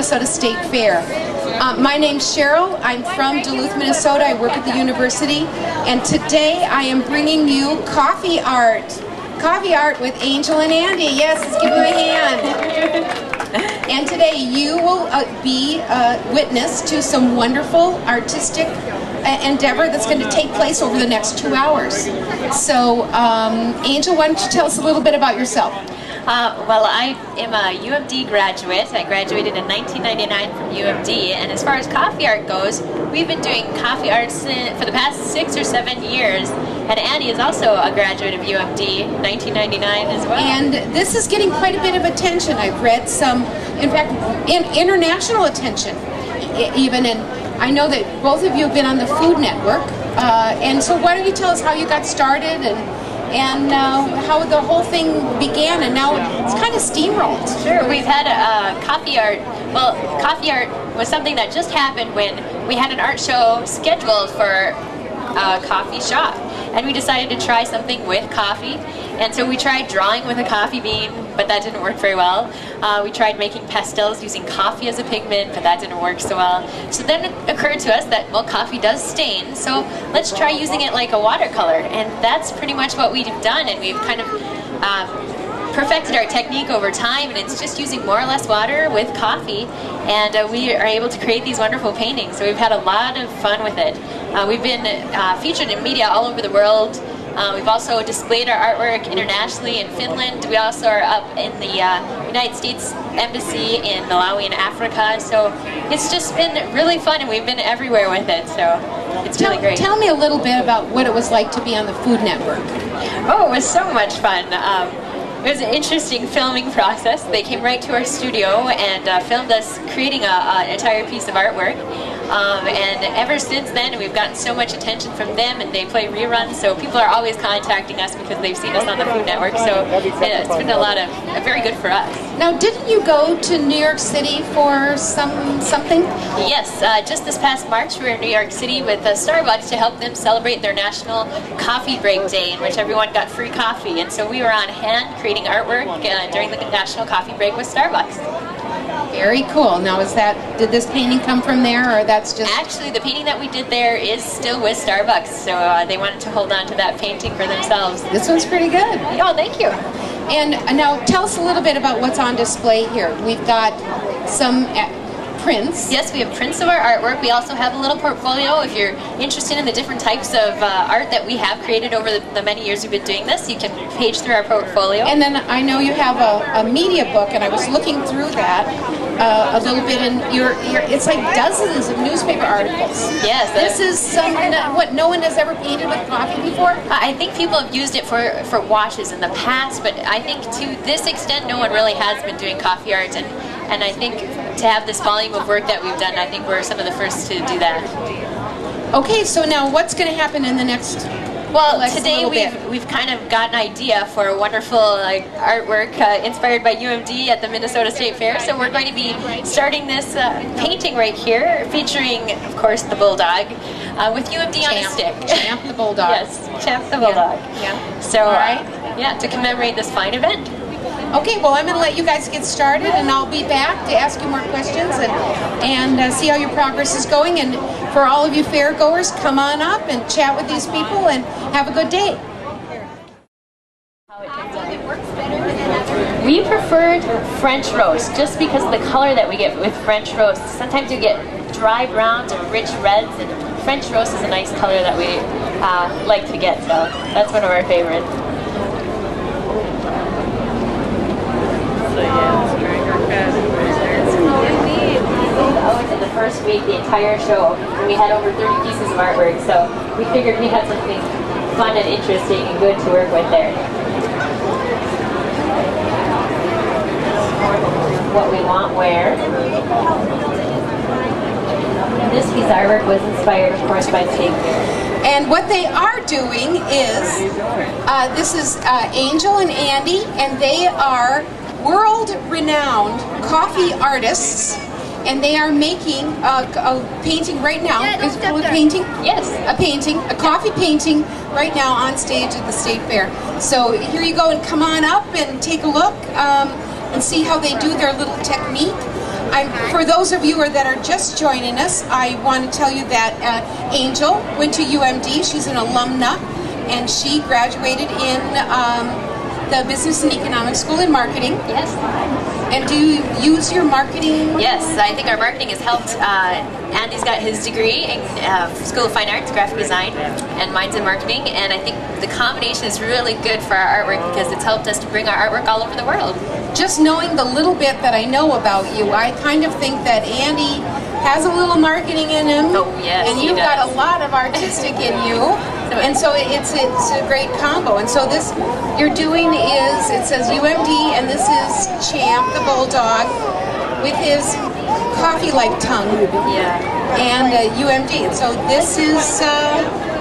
Minnesota State Fair. My name's Cheryl. I'm from Duluth, Minnesota. I work at the university, and today I am bringing you coffee art. Coffee art with Angel and Andy. Yes, let's give them a hand. And today you will be witness to some wonderful artistic endeavor that's going to take place over the next 2 hours. So, Angel, why don't you tell us a little bit about yourself? Well, I am a UMD graduate. I graduated in 1999 from UMD, and as far as coffee art goes, we've been doing coffee arts for the past 6 or 7 years, and Andy is also a graduate of UMD, 1999 as well. And this is getting quite a bit of attention. I've read some, in fact, international attention even, and I know that both of you have been on the Food Network, and so why don't you tell us how you got started and how the whole thing began, and now it's kind of steamrolled. Sure, we've had coffee art. Well, coffee art was something that just happened when we had an art show scheduled for a coffee shop, and we decided to try something with coffee. And so we tried drawing with a coffee bean, but that didn't work very well. We tried making pastels using coffee as a pigment, but that didn't work so well. So then it occurred to us that, well, coffee does stain, so let's try using it like a watercolor. And that's pretty much what we've done, and we've kind of perfected our technique over time, and it's just using more or less water with coffee, and we are able to create these wonderful paintings. So we've had a lot of fun with it. We've been featured in media all over the world. We've also displayed our artwork internationally in Finland. We also are up in the United States Embassy in Malawi in Africa. So it's just been really fun, and we've been everywhere with it. So it's really great. Tell me a little bit about what it was like to be on the Food Network. Oh, it was so much fun. It was an interesting filming process. They came right to our studio and filmed us creating an entire piece of artwork. And ever since then, we've gotten so much attention from them, and they play reruns, so people are always contacting us because they've seen us on the Food Network, so it's been very good for us. Now, didn't you go to New York City for something? Yes, just this past March we were in New York City with Starbucks to help them celebrate their National Coffee Break Day, in which everyone got free coffee, and so we were on hand creating artwork during the National Coffee Break with Starbucks. Very cool. Now, did this painting come from there, or that's just... Actually, the painting that we did there is still with Starbucks, so they wanted to hold on to that painting for themselves. This one's pretty good. Oh, thank you. And now, tell us a little bit about what's on display here. We've got some prints. Yes, we have prints of our artwork. We also have a little portfolio. If you're interested in the different types of art that we have created over the many years we've been doing this, you can page through our portfolio. And then I know you have a media book, and I was looking through that a little bit, and it's like dozens of newspaper articles. Yes. This is what no one has ever painted with coffee before? I think people have used it for washes in the past, but I think to this extent no one really has been doing coffee art, and I think to have this volume of work that we've done, I think we're some of the first to do that. Okay, so now what's going to happen in the next... Well, today we've kind of got an idea for a wonderful artwork inspired by UMD at the Minnesota State Fair. So we're going to be starting this painting right here, featuring, of course, the Bulldog, with UMD on a stick. Champ the Bulldog. Yes, Champ the Bulldog. Yeah. So, yeah, to commemorate this fine event. Okay, well, I'm going to let you guys get started, and I'll be back to ask you more questions and see how your progress is going. And for all of you fairgoers, come on up and chat with these people, and have a good day. We preferred French roast just because of the color that we get with French roast. Sometimes you get dry browns or rich reds, and French roast is a nice color that we like to get, so that's one of our favorites. In the first week, the entire show, and we had over 30 pieces of artwork, so we figured we had something fun and interesting and good to work with there. What we want where. This piece of artwork was inspired, of course, by Shakespeare. And what they are doing is, this is Angel and Andy, and they are world-renowned coffee artists, and they are making a painting right now. Is it a painting? Yes. A painting, a coffee painting right now on stage at the State Fair. So here you go, and come on up and take a look and see how they do their little technique. For those of you that are just joining us, I want to tell you that Angel went to UMD. She's an alumna, and she graduated in the Business and Economics School in Marketing. Yes. And do you use your marketing? Yes, I think our marketing has helped. Andy's got his degree in School of Fine Arts, Graphic Design, and mine's in marketing, and I think the combination is really good for our artwork because it's helped us to bring our artwork all over the world. Just knowing the little bit that I know about you, I kind of think that Andy has a little marketing in him. Oh, yes, and you've got a lot of artistic in you. And so it's a great combo. And so this you're doing is, it says UMD, and this is Champ, the Bulldog, with his coffee-like tongue. Yeah. And UMD. And so this is,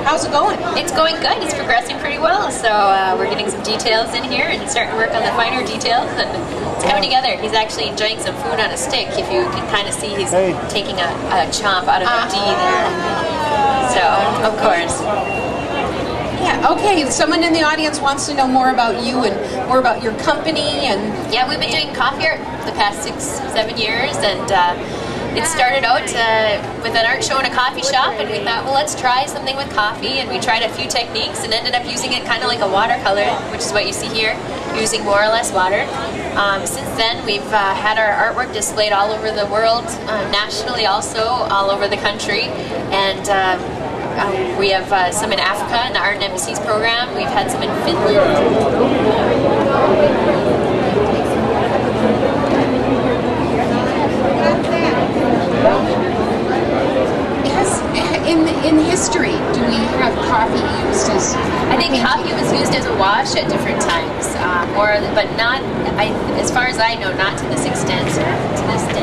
how's it going? It's going good. It's progressing pretty well. So we're getting some details in here and starting to work on the finer details, and it's coming together. He's actually enjoying some food on a stick. If you can kind of see, he's taking a chomp out of a D there. So, of course. Yeah, okay, someone in the audience wants to know more about you and more about your company. And yeah, we've been doing coffee art the past 6-7 years, and it started out with an art show in a coffee shop, and we thought, well, let's try something with coffee, and we tried a few techniques and ended up using it kind of like a watercolor, which is what you see here, using more or less water. Since then, we've had our artwork displayed all over the world, nationally also, all over the country, and we have some in Africa in the Art and Embassies program. We've had some in Finland. In history, do we have coffee used as? I think coffee was used as a wash at different times, but not, as far as I know, not to this extent.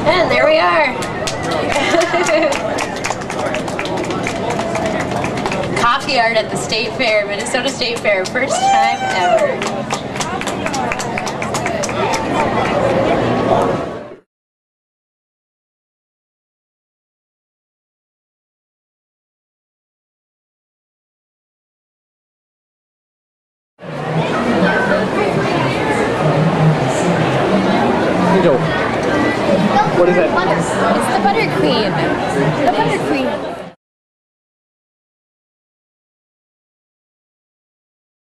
And there we are. Coffee art at the State Fair, Minnesota State Fair, first time ever. What is that? It's the buttercream. The buttercream.